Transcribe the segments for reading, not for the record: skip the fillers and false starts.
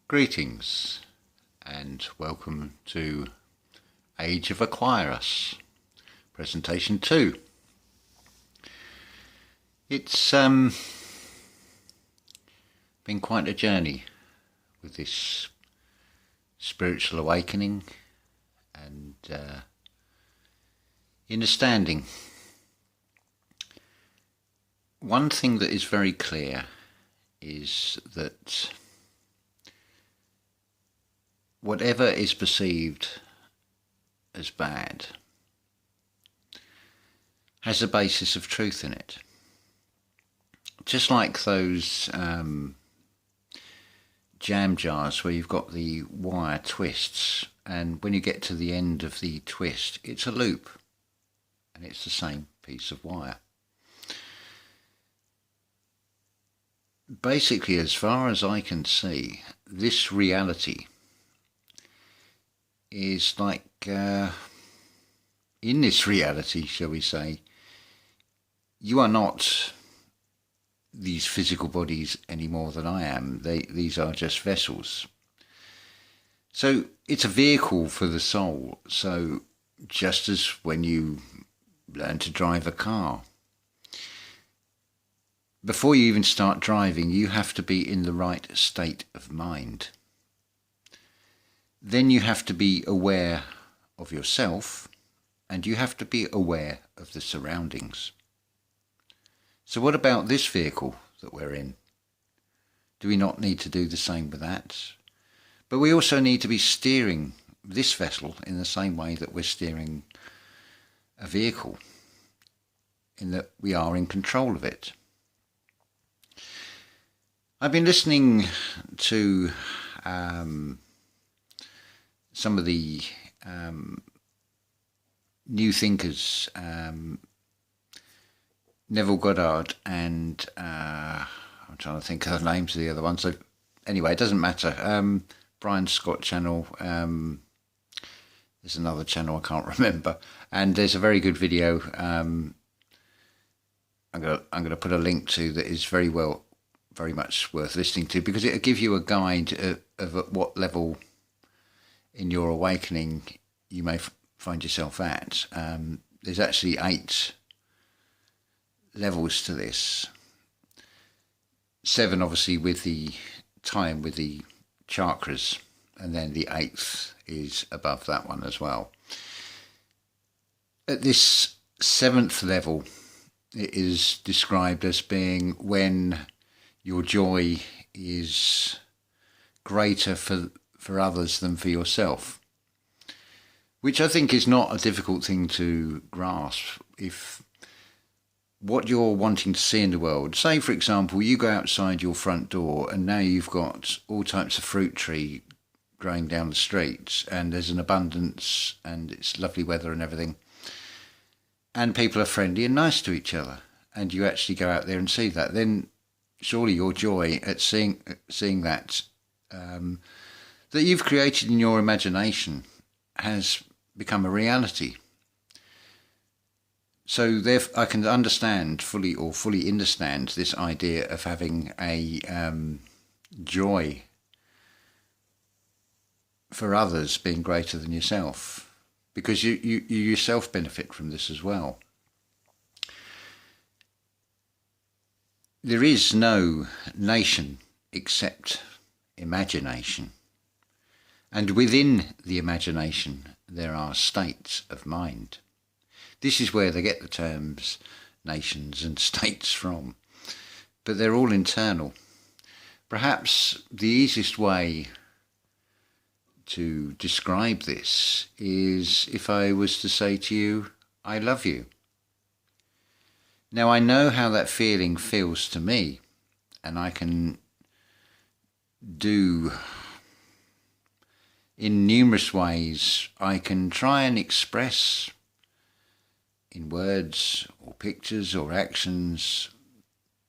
Greetings and welcome to Age of Aquarius, presentation 2. It's been quite a journey with this spiritual awakening and understanding. One thing that is very clear is that whatever is perceived as bad has a basis of truth in it. Just like those jam jars where you've got the wire twists, and when you get to the end of the twist, it's a loop, and it's the same piece of wire. Basically, as far as I can see, this reality is like, in this reality, shall we say, you are not these physical bodies any more than I am. These are just vessels. So it's a vehicle for the soul. So just as when you learn to drive a car, before you even start driving, you have to be in the right state of mind. Then you have to be aware of yourself, and you have to be aware of the surroundings. So what about this vehicle that we're in? Do we not need to do the same with that? But we also need to be steering this vessel in the same way that we're steering a vehicle, in that we are in control of it. I've been listening to some of the new thinkers, Neville Goddard and I'm trying to think of the names of the other ones. So anyway, it doesn't matter. Brian Scott channel. There's another channel I can't remember, and there's a very good video. I'm gonna put a link to that is very much worth listening to, because it'll give you a guide of at what level in your awakening you may find yourself at. There's actually 8 levels to this. 7 obviously with the time with the chakras, and then the 8th is above that one as well. At this 7th level, it is described as being when your joy is greater for others than for yourself, which I think is not a difficult thing to grasp. If what you're wanting to see in the world, say for example you go outside your front door and now you've got all types of fruit tree growing down the street, and there's an abundance and it's lovely weather and everything, and people are friendly and nice to each other, and you actually go out there and see that, then surely your joy at seeing that that you've created in your imagination has become a reality. So therefore I can fully understand this idea of having a joy for others being greater than yourself, because you yourself benefit from this as well. There is no nation except imagination. And within the imagination, there are states of mind. This is where they get the terms nations and states from. But they're all internal. Perhaps the easiest way to describe this is if I was to say to you, I love you. Now I know how that feeling feels to me, and I can do in numerous ways. I can try and express in words or pictures or actions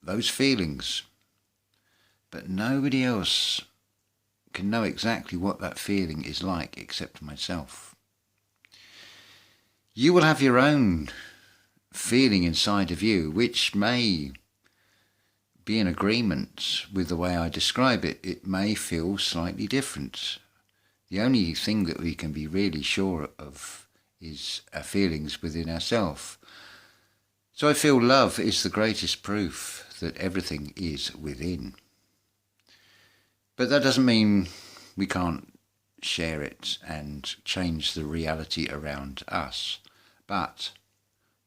those feelings, but nobody else can know exactly what that feeling is like except myself. You will have your own feeling inside of you, which may be in agreement with the way I describe it, it may feel slightly different. The only thing that we can be really sure of is our feelings within ourselves. So I feel love is the greatest proof that everything is within. But that doesn't mean we can't share it and change the reality around us. But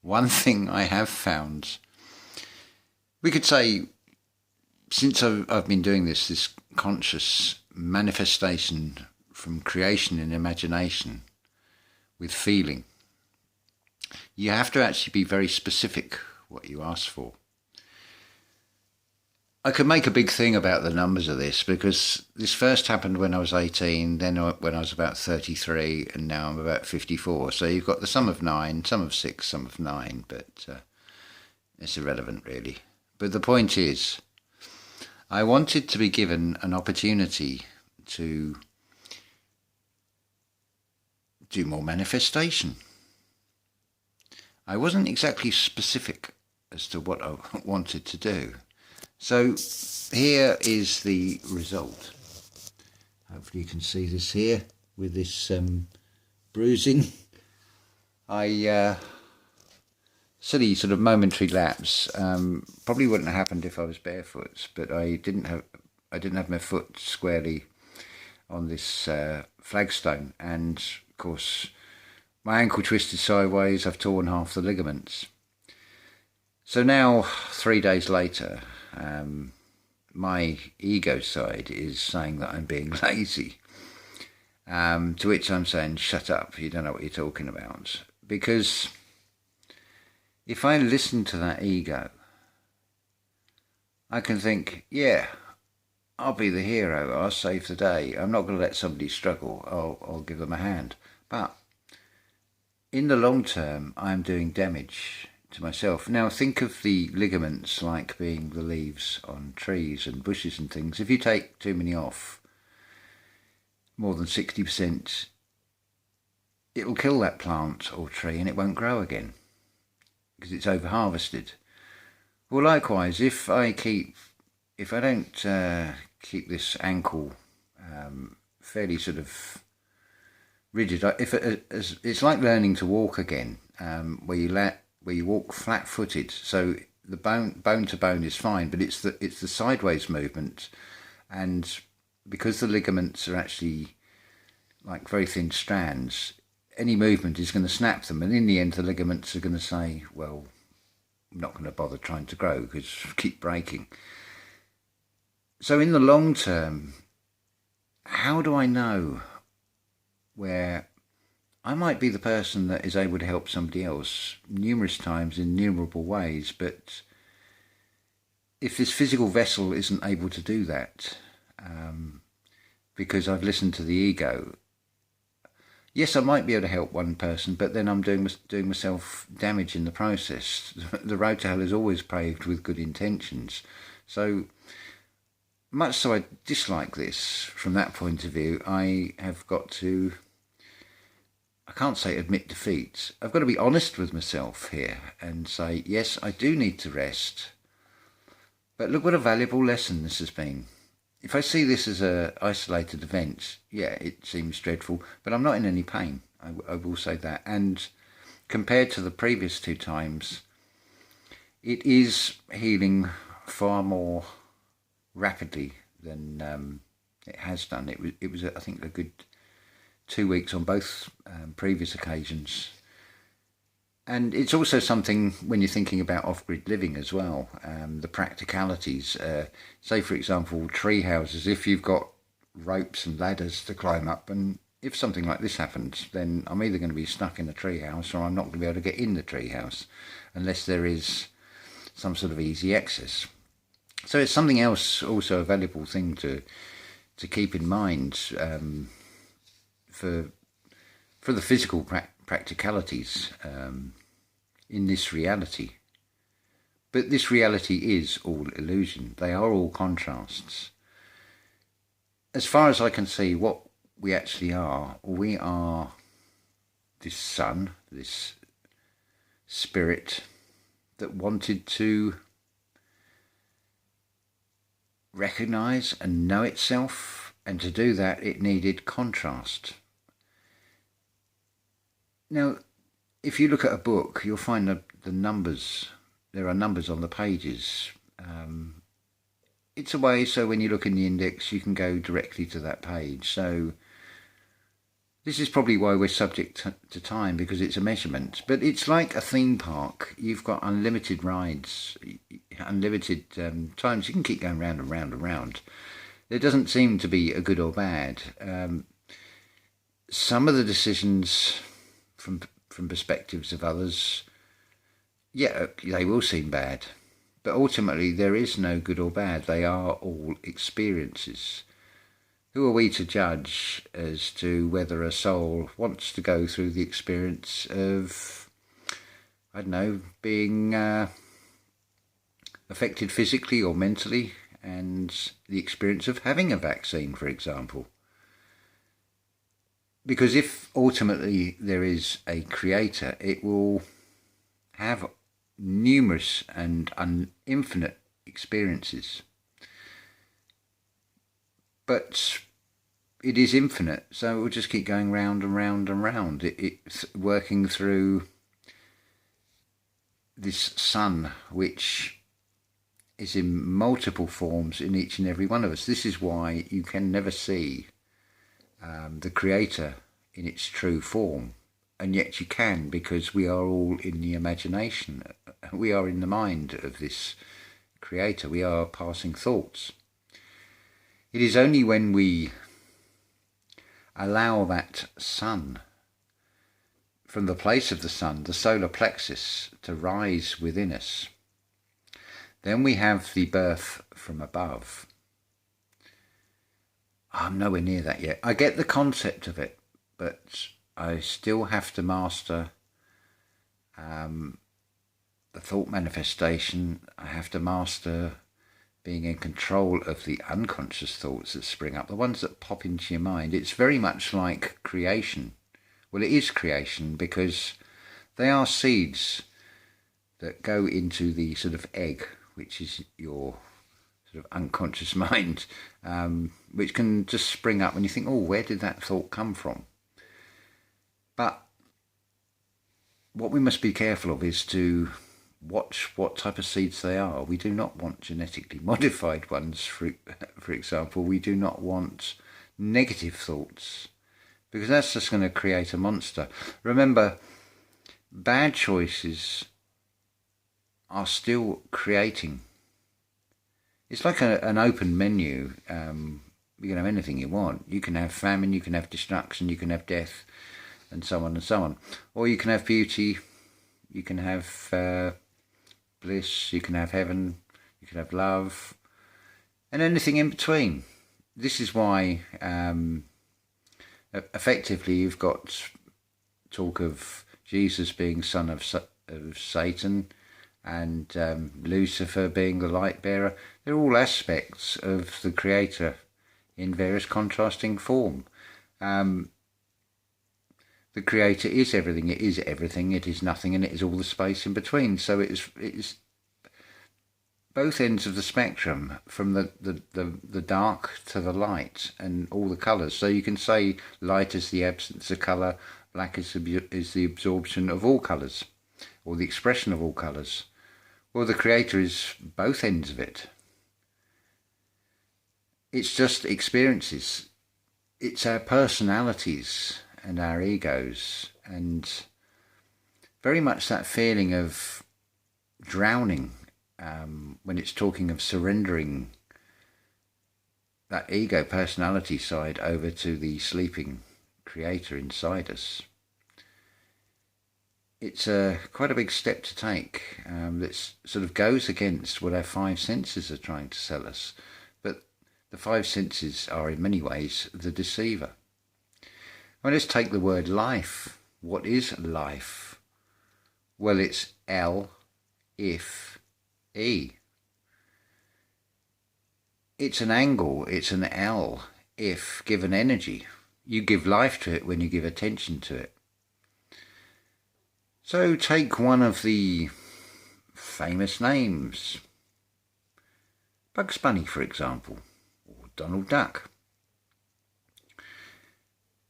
one thing I have found, we could say, since I've been doing this conscious manifestation from creation and imagination with feeling, you have to actually be very specific what you ask for. I could make a big thing about the numbers of this because this first happened when I was 18, then when I was about 33, and now I'm about 54. So you've got the sum of 9, sum of 6, sum of 9, but it's irrelevant really. But the point is, I wanted to be given an opportunity to do more manifestation. I wasn't exactly specific as to what I wanted to do. So here is the result. Hopefully you can see this here with this bruising. I silly sort of momentary lapse. Probably wouldn't have happened if I was barefoot, but I didn't have my foot squarely on this flagstone, and of course my ankle twisted sideways. I've torn half the ligaments. So now, 3 days later, my ego side is saying that I'm being lazy, to which I'm saying, shut up, you don't know what you're talking about. Because if I listen to that ego, I can think, yeah, I'll be the hero, I'll save the day, I'm not going to let somebody struggle, I'll give them a hand. But in the long term, I'm doing damage to myself. Now think of the ligaments like being the leaves on trees and bushes and things. If you take too many off, more than 60%, it'll kill that plant or tree and it won't grow again because it's over harvested. Well, likewise, if I don't keep this ankle fairly sort of rigid, it's like learning to walk again, where you walk flat-footed, so the bone to bone is fine, but it's the sideways movement, and because the ligaments are actually like very thin strands, any movement is going to snap them, and in the end the ligaments are going to say, well, I'm not going to bother trying to grow because keep breaking. So in the long term, how do I know where I might be the person that is able to help somebody else numerous times in innumerable ways, but if this physical vessel isn't able to do that, because I've listened to the ego, yes, I might be able to help one person, but then I'm doing myself damage in the process. The road to hell is always paved with good intentions. So much so I dislike this from that point of view, I have got to, I can't say admit defeat. I've got to be honest with myself here and say, yes, I do need to rest. But look what a valuable lesson this has been. If I see this as an isolated event, yeah, it seems dreadful, but I'm not in any pain. I will say that. And compared to the previous 2 times, it is healing far more rapidly than it has done. It was I think a good 2 weeks on both previous occasions. And it's also something when you're thinking about off-grid living as well, the practicalities. Say, for example, tree houses, if you've got ropes and ladders to climb up, and if something like this happens, then I'm either going to be stuck in a tree house or I'm not going to be able to get in the tree house unless there is some sort of easy access. So it's something else, also a valuable thing to keep in mind for the physical practicalities in this reality. But this reality is all illusion. They are all contrasts. As far as I can see, what we actually are, we are this sun, this spirit that wanted to recognise and know itself, and to do that it needed contrast. Now, if you look at a book, you'll find the numbers. There are numbers on the pages. It's a way so when you look in the index, you can go directly to that page. So this is probably why we're subject to time, because it's a measurement. But it's like a theme park. You've got unlimited rides, unlimited times. You can keep going round and round and round. There doesn't seem to be a good or bad. Some of the decisions from perspectives of others, yeah, they will seem bad. But ultimately, there is no good or bad. They are all experiences. Who are we to judge as to whether a soul wants to go through the experience of, I don't know, being affected physically or mentally, and the experience of having a vaccine, for example? Because if ultimately there is a creator, it will have numerous and infinite experiences. But it is infinite, so it will just keep going round and round and round. It's working through this sun, which is in multiple forms in each and every one of us. This is why you can never see the creator in its true form, and yet you can, because we are all in the imagination. We are in the mind of this creator. We are passing thoughts. It is only when we allow that sun, from the place of the sun, the solar plexus, to rise within us, then we have the birth from above. I'm nowhere near that yet. I get the concept of it, but I still have to master the thought manifestation. I have to master being in control of the unconscious thoughts that spring up, the ones that pop into your mind. It's very much like creation. Well, it is creation, because they are seeds that go into the sort of egg, which is your sort of unconscious mind, which can just spring up when you think, oh, where did that thought come from? But what we must be careful of is to watch what type of seeds they are. We do not want genetically modified ones, for example. We do not want negative thoughts, because that's just going to create a monster. Remember, bad choices are still creating. It's like an open menu. You can have anything you want. You can have famine, you can have destruction, you can have death, and so on and so on. Or you can have beauty, you can have bliss, you can have heaven, you can have love, and anything in between. This is why effectively you've got talk of Jesus being son of Satan, and Lucifer being the light bearer. They're all aspects of the creator in various contrasting form. The creator is everything. It is everything. It is nothing, and it is all the space in between. So it is both ends of the spectrum, from the dark to the light, and all the colours. So you can say light is the absence of colour, black is the absorption of all colours, or the expression of all colours. Well, the creator is both ends of it. It's just experiences. It's our personalities and our egos, and very much that feeling of drowning when it's talking of surrendering that ego personality side over to the sleeping creator inside us. It's quite a big step to take that sort of goes against what our five senses are trying to sell us. But the five senses are in many ways the deceiver. Well, let's take the word life. What is life? Well, it's L-if-E. It's an angle, it's an L, if given energy. You give life to it when you give attention to it. So take one of the famous names. Bugs Bunny, for example, or Donald Duck.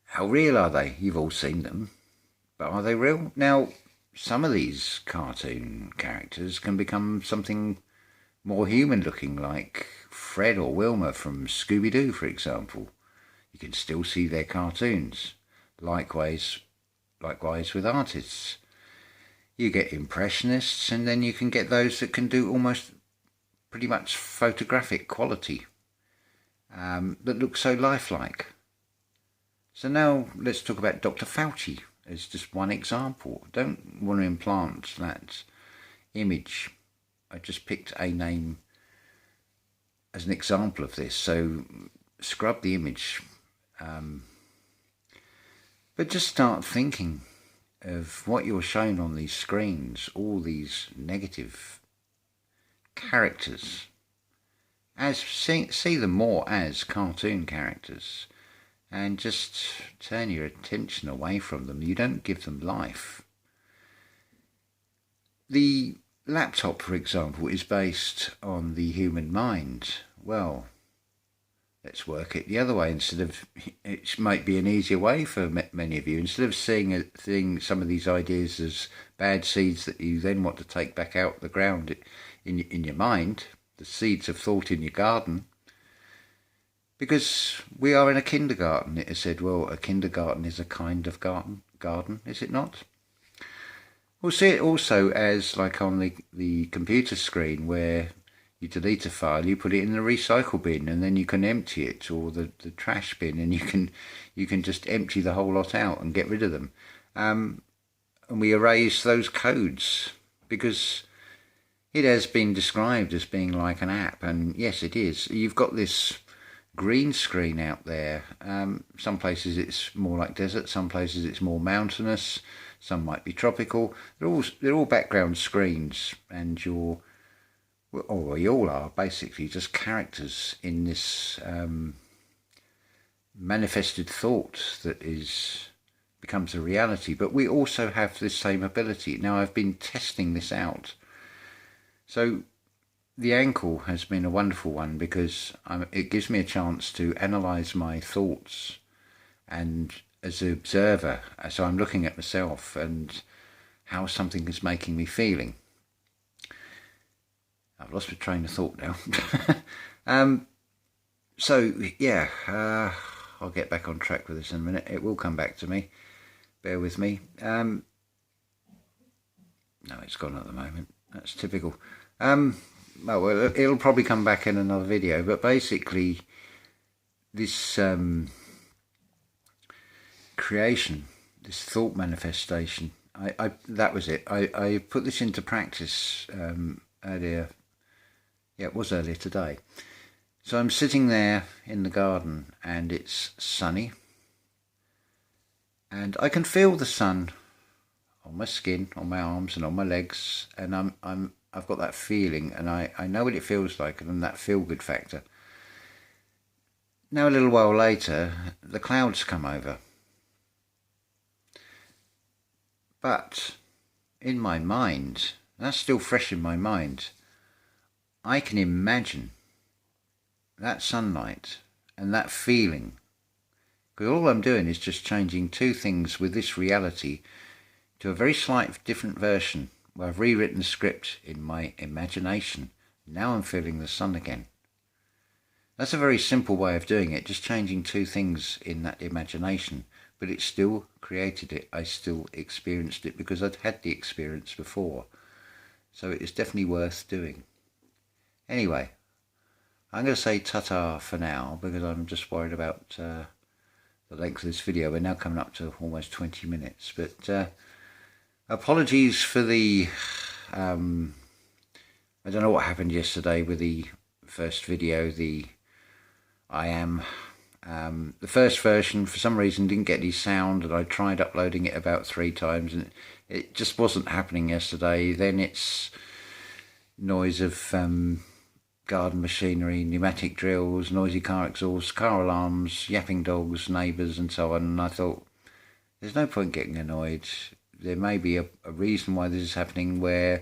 How real are they? You've all seen them, but are they real? Now, some of these cartoon characters can become something more human looking, like Fred or Wilma from Scooby-Doo, for example. You can still see their cartoons. Likewise with artists. You get impressionists, and then you can get those that can do almost pretty much photographic quality, that look so lifelike. So now let's talk about Dr. Fauci as just one example. I don't want to implant that image. I just picked a name as an example of this. So scrub the image. But just start thinking of what you're shown on these screens, all these negative characters, as see them more as cartoon characters, and just turn your attention away from them. You don't give them life. The laptop, for example, is based on the human mind. Well, let's work it the other way. Instead of, it might be an easier way for many of you, instead of seeing some of these ideas as bad seeds that you then want to take back out the ground in your mind, the seeds of thought in your garden, because we are in a kindergarten. It is said, well, a kindergarten is a kind of garden, is it not? We'll see it also as like on the computer screen, where you delete a file, you put it in the recycle bin, and then you can empty it, or the trash bin, and you can just empty the whole lot out and get rid of them. And we erase those codes because it has been described as being like an app, and yes, it is. You've got this green screen out there. Some places it's more like desert, some places it's more mountainous, some might be tropical. They're all background screens, and you all are basically just characters in this manifested thought that becomes a reality. But we also have this same ability. Now, I've been testing this out. So the ankle has been a wonderful one, because it gives me a chance to analyse my thoughts, and as an observer, so I'm looking at myself and how something is making me feeling. I've lost my train of thought now. So yeah, I'll get back on track with this in a minute. It will come back to me. Bear with me. No, it's gone at the moment. That's typical. Well, it'll probably come back in another video, but basically this creation, this thought manifestation, that was it. I put this into practice earlier. Yeah, it was earlier today. So I'm sitting there in the garden, and it's sunny, and I can feel the sun on my skin, on my arms and on my legs, and I've got that feeling, and I know what it feels like, and that feel-good factor. Now, a little while later, the clouds come over. But in my mind, that's still fresh in my mind, I can imagine that sunlight and that feeling. Because all I'm doing is just changing two things with this reality to a very slight different version, where I've rewritten the script in my imagination. Now I'm feeling the sun again. That's a very simple way of doing it, just changing two things in that imagination, but it still created it. I still experienced it because I'd had the experience before. So it is definitely worth doing. Anyway, I'm going to say ta-ta for now, because I'm just worried about the length of this video. We're now coming up to almost 20 minutes, but apologies for the I don't know what happened yesterday with the first video. The first version, for some reason, didn't get any sound, and I tried uploading it about 3 times, and it just wasn't happening yesterday. Then it's noise of garden machinery, pneumatic drills, noisy car exhausts, car alarms, yapping dogs, neighbours, and so on. And I thought, there's no point getting annoyed. There may be a reason why this is happening, where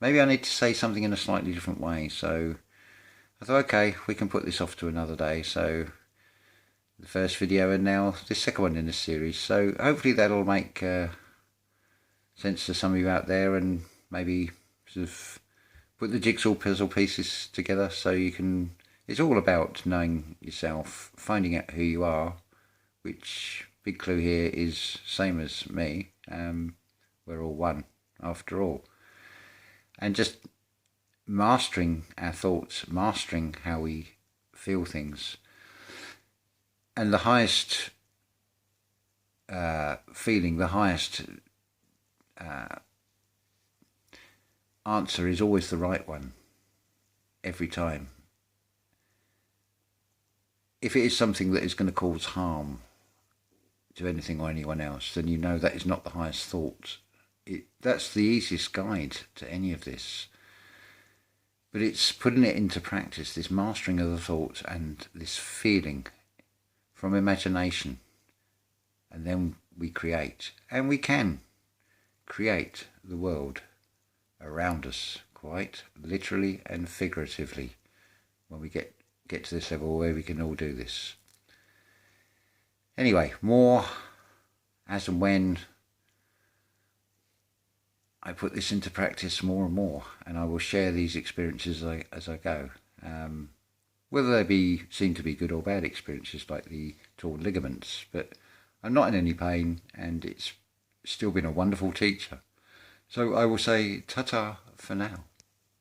maybe I need to say something in a slightly different way. So I thought, okay, we can put this off to another day. So the first video and now the second one in this series. So hopefully that'll make sense to some of you out there, and maybe sort of put the jigsaw puzzle pieces together so you can... It's all about knowing yourself, finding out who you are, which big clue here is same as me. We're all one after all. And just mastering our thoughts, mastering how we feel things. And the highest feeling, the highest answer is always the right one, every time. If it is something that is going to cause harm to anything or anyone else, then you know that is not the highest thought. That's the easiest guide to any of this. But it's putting it into practice, this mastering of the thought and this feeling from imagination. And then we create. And we can create the world around us, quite literally and figuratively, when we get to this level where we can all do this. Anyway, more as and when I put this into practice more and more, and I will share these experiences as I go. Whether they seem to be good or bad experiences, like the torn ligaments, but I'm not in any pain, and it's still been a wonderful teacher. So I will say ta-ta for now.